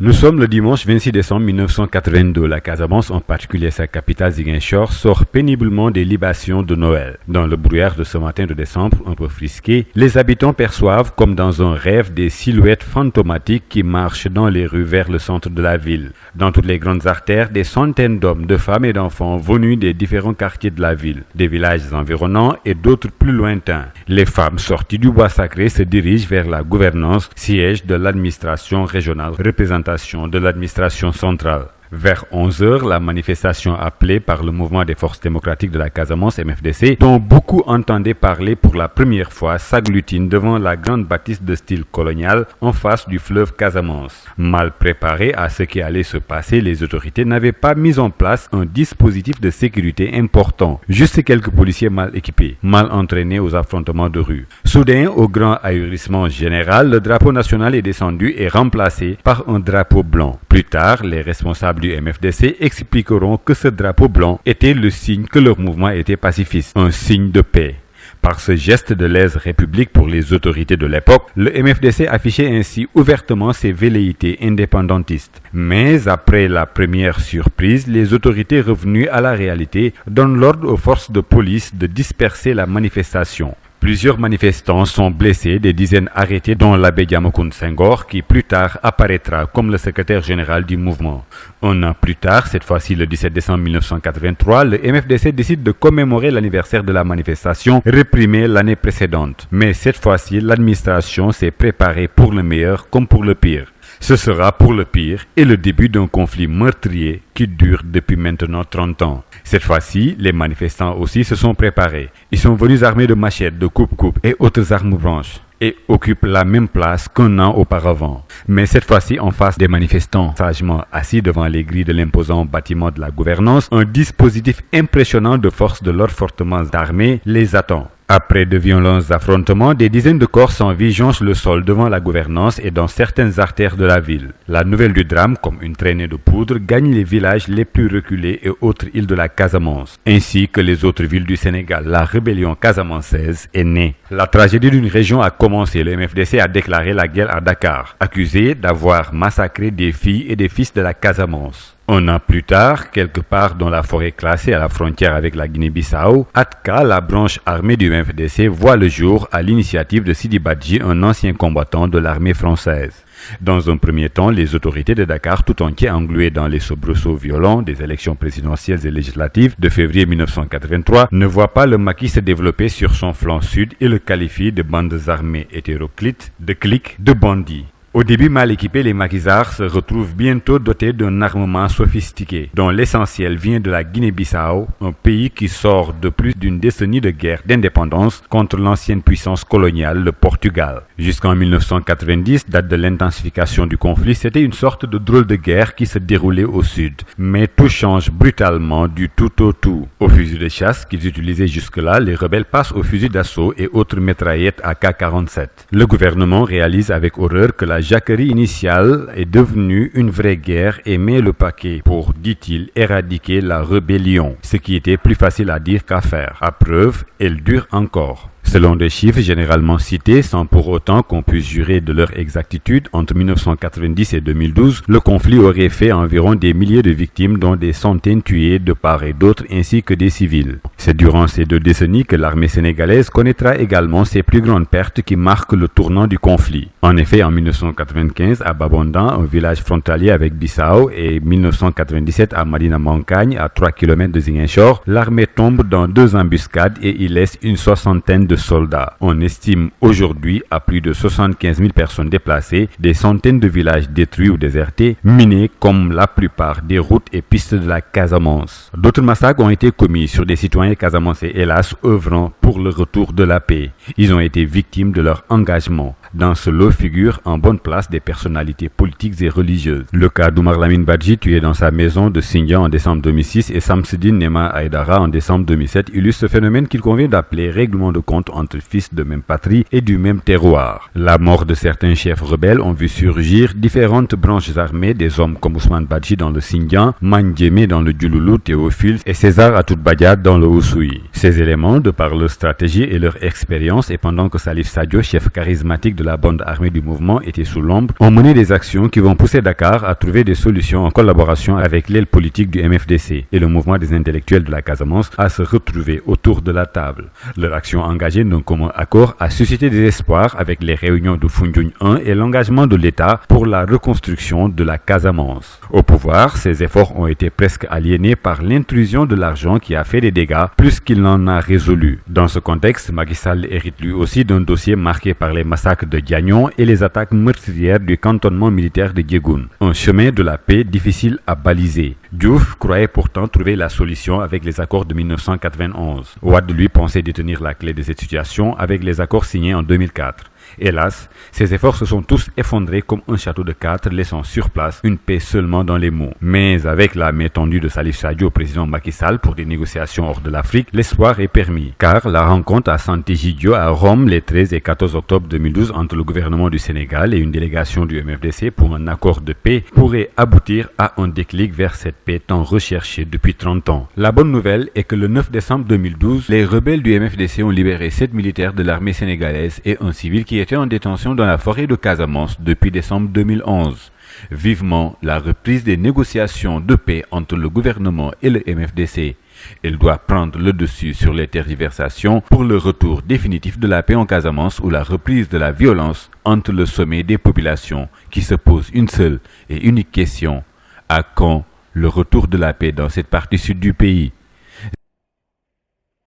Nous sommes le dimanche 26 décembre 1982. La Casamance, en particulier sa capitale Ziguinchor, sort péniblement des libations de Noël. Dans le brouillard de ce matin de décembre, un peu frisqué, les habitants perçoivent comme dans un rêve des silhouettes fantomatiques qui marchent dans les rues vers le centre de la ville. Dans toutes les grandes artères, des centaines d'hommes, de femmes et d'enfants venus des différents quartiers de la ville, des villages environnants et d'autres plus lointains. Les femmes sorties du bois sacré se dirigent vers la gouvernance, siège de l'administration régionale, représentation de l'administration centrale. Vers 11h, la manifestation appelée par le mouvement des forces démocratiques de la Casamance, MFDC, dont beaucoup entendaient parler pour la première fois, s'agglutine devant la grande bâtisse de style colonial en face du fleuve Casamance. Mal préparés à ce qui allait se passer, les autorités n'avaient pas mis en place un dispositif de sécurité important. Juste quelques policiers mal équipés, mal entraînés aux affrontements de rue. Soudain, au grand ahurissement général, le drapeau national est descendu et remplacé par un drapeau blanc. Plus tard, les responsables du MFDC expliqueront que ce drapeau blanc était le signe que leur mouvement était pacifiste, un signe de paix. Par ce geste de l'aise-république pour les autorités de l'époque, le MFDC affichait ainsi ouvertement ses velléités indépendantistes. Mais après la première surprise, les autorités revenues à la réalité donnent l'ordre aux forces de police de disperser la manifestation. Plusieurs manifestants sont blessés, des dizaines arrêtés, dont l'abbé Diamokoun Senghor, qui plus tard apparaîtra comme le secrétaire général du mouvement. Un an plus tard, cette fois-ci le 17 décembre 1983, le MFDC décide de commémorer l'anniversaire de la manifestation réprimée l'année précédente. Mais cette fois-ci, l'administration s'est préparée pour le meilleur comme pour le pire. Ce sera pour le pire et le début d'un conflit meurtrier qui dure depuis maintenant 30 ans. Cette fois-ci, les manifestants aussi se sont préparés. Ils sont venus armés de machettes, de coupe-coupe et autres armes blanches et occupent la même place qu'un an auparavant. Mais cette fois-ci, en face des manifestants sagement assis devant les grilles de l'imposant bâtiment de la gouvernance, un dispositif impressionnant de forces de l'ordre fortement armées les attend. Après de violents affrontements, des dizaines de corps sans vie jonchent le sol devant la gouvernance et dans certaines artères de la ville. La nouvelle du drame, comme une traînée de poudre, gagne les villages les plus reculés et autres îles de la Casamance, ainsi que les autres villes du Sénégal. La rébellion casamançaise est née. La tragédie d'une région a commencé. Le MFDC a déclaré la guerre à Dakar, accusé d'avoir massacré des filles et des fils de la Casamance. Un an plus tard, quelque part dans la forêt classée à la frontière avec la Guinée-Bissau, Atka, la branche armée du MFDC, voit le jour à l'initiative de Sidi Badji, un ancien combattant de l'armée française. Dans un premier temps, les autorités de Dakar, tout entier engluées dans les soubresauts violents des élections présidentielles et législatives de février 1983, ne voient pas le maquis se développer sur son flanc sud et le qualifient de bandes armées hétéroclites, de cliques, de bandits. Au début mal équipés, les maquisards se retrouvent bientôt dotés d'un armement sophistiqué, dont l'essentiel vient de la Guinée-Bissau, un pays qui sort de plus d'une décennie de guerre d'indépendance contre l'ancienne puissance coloniale, le Portugal. Jusqu'en 1990, date de l'intensification du conflit, c'était une sorte de drôle de guerre qui se déroulait au sud. Mais tout change brutalement du tout au tout. Au fusil de chasse qu'ils utilisaient jusque-là, les rebelles passent au fusil d'assaut et autres mitraillettes AK-47. Le gouvernement réalise avec horreur que la jacquerie initiale est devenue une vraie guerre et met le paquet pour, dit-il, éradiquer la rébellion, ce qui était plus facile à dire qu'à faire. À preuve, elle dure encore. Selon des chiffres généralement cités, sans pour autant qu'on puisse jurer de leur exactitude, entre 1990 et 2012, le conflit aurait fait environ des milliers de victimes, dont des centaines tuées de part et d'autre, ainsi que des civils. C'est durant ces 2 décennies que l'armée sénégalaise connaîtra également ses plus grandes pertes qui marquent le tournant du conflit. En effet, en 1995, à Babondan, un village frontalier avec Bissau, et 1997 à Madina Mankagne, à 3 km de Ziguinchor, l'armée tombe dans 2 embuscades et y laisse une soixantaine de soldats. On estime aujourd'hui à plus de 75 000 personnes déplacées, des centaines de villages détruits ou désertés, minés comme la plupart des routes et pistes de la Casamance. D'autres massacres ont été commis sur des citoyens casamançais, hélas, œuvrant pour le retour de la paix. Ils ont été victimes de leur engagement. Dans ce lot figurent en bonne place des personnalités politiques et religieuses. Le cas d'Oumar Lamine Badji, tué dans sa maison de Sindian en décembre 2006, et Samsidine Nema Aïdara en décembre 2007, illustre ce phénomène qu'il convient d'appeler règlement de compte entre fils de même patrie et du même terroir. La mort de certains chefs rebelles ont vu surgir différentes branches armées, des hommes comme Ousmane Badji dans le Sindian, Mandjeme dans le Djouloulou, Théophile et César Atoute-Badiate dans le Oussouye. Ces éléments, de par leur stratégie et leur expérience, et pendant que Salif Sadio, chef charismatique de de la bande armée du mouvement étaient sous l'ombre, ont mené des actions qui vont pousser Dakar à trouver des solutions en collaboration avec l'aile politique du MFDC et le mouvement des intellectuels de la Casamance à se retrouver autour de la table. Leur action engagée d'un commun accord a suscité des espoirs avec les réunions de Foundiougne 1 et l'engagement de l'État pour la reconstruction de la Casamance. Au pouvoir, ces efforts ont été presque aliénés par l'intrusion de l'argent qui a fait des dégâts plus qu'il n'en a résolu. Dans ce contexte, Macky Sall hérite lui aussi d'un dossier marqué par les massacres de Diagnon et les attaques meurtrières du cantonnement militaire de Diegoune. Un chemin de la paix difficile à baliser. Diouf croyait pourtant trouver la solution avec les accords de 1991. Wade lui pensait détenir la clé de cette situation avec les accords signés en 2004. Hélas, ces efforts se sont tous effondrés comme un château de cartes, laissant sur place une paix seulement dans les mots. Mais avec la main tendue de Salif Sadio au président Macky Sall pour des négociations hors de l'Afrique, l'espoir est permis. Car la rencontre à Sant'Egidio à Rome les 13 et 14 octobre 2012 entre le gouvernement du Sénégal et une délégation du MFDC pour un accord de paix pourrait aboutir à un déclic vers cette paix tant recherchée depuis 30 ans. La bonne nouvelle est que le 9 décembre 2012, les rebelles du MFDC ont libéré 7 militaires de l'armée sénégalaise et un civil qui était en détention dans la forêt de Casamance depuis décembre 2011. Vivement la reprise des négociations de paix entre le gouvernement et le MFDC. Elle doit prendre le dessus sur les tergiversations pour le retour définitif de la paix en Casamance ou la reprise de la violence entre le sommet des populations qui se pose une seule et unique question. À quand le retour de la paix dans cette partie sud du pays?